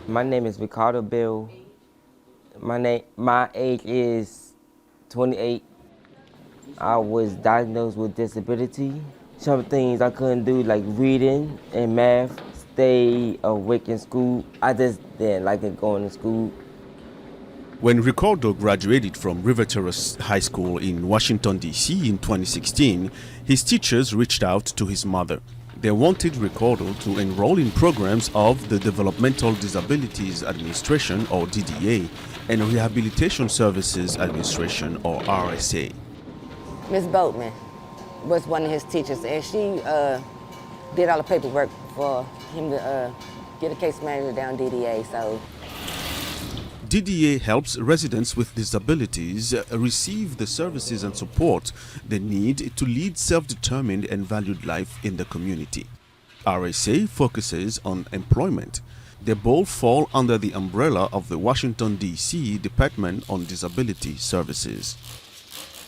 My name is Ricardo Bill. My age is 28. I was diagnosed with disability. Some things I couldn't do, like reading and math, stay awake in school. I just didn't like it going to school. When Ricardo graduated from River Terrace High School in Washington, D.C. in 2016, his teachers reached out to his mother. They wanted Ricardo to enroll in programs of the Developmental Disabilities Administration, or DDA, and Rehabilitation Services Administration, or RSA. Miss Boatman was one of his teachers, and she did all the paperwork for him to get a case manager down DDA. So DDA helps residents with disabilities receive the services and support they need to lead self-determined and valued life in the community. RSA focuses on employment. They both fall under the umbrella of the Washington, D.C. Department on Disability Services.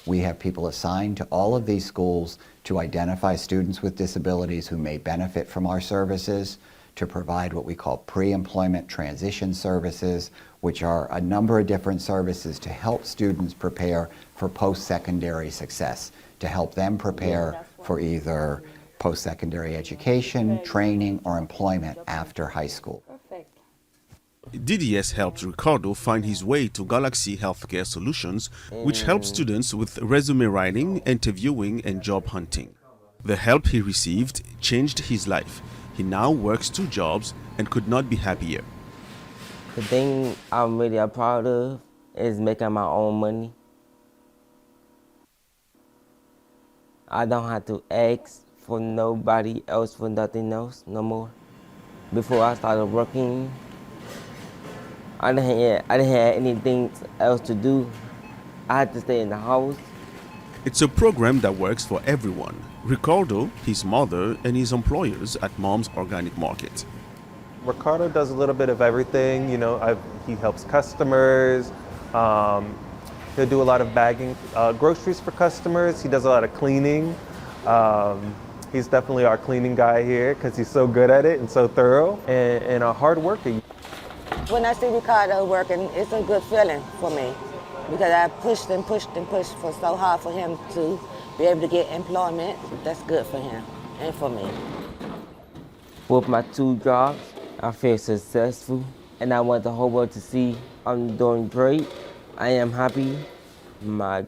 We have people assigned to all of these schools to identify students with disabilities who may benefit from our services, to provide what we call pre-employment transition services, which are a number of different services to help students prepare for post-secondary success, to help them prepare for either post-secondary education, training, or employment after high school. DDS helped Ricardo find his way to Galaxy Healthcare Solutions, which helps students with resume writing, interviewing, and job hunting. The help he received changed his life. He now works 2 jobs and could not be happier. The thing I'm really proud of is making my own money. I don't have to ask for nobody else for nothing else no more. Before I started working, I didn't have anything else to do. I had to stay in the house. It's a program that works for everyone. Ricardo, his mother, and his employers at Mom's Organic Market. Ricardo does a little bit of everything. You know, he helps customers. He'll do a lot of bagging groceries for customers. He does a lot of cleaning. He's definitely our cleaning guy here because he's so good at it and so thorough and a hard worker. when I see Ricardo working, it's a good feeling for me because I pushed and pushed and pushed for so hard for him to be able to get employment. That's good for him and for me. With my 2 jobs, I feel successful, and I want the whole world to see I'm doing great. I am happy. My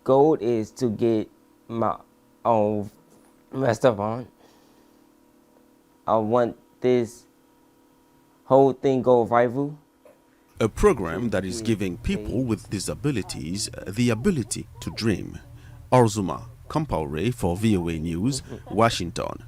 goal is to get my own restaurant. I want this whole thing go viral. A program that is giving people with disabilities the ability to dream. Orzuma Compaore for VOA News, Washington.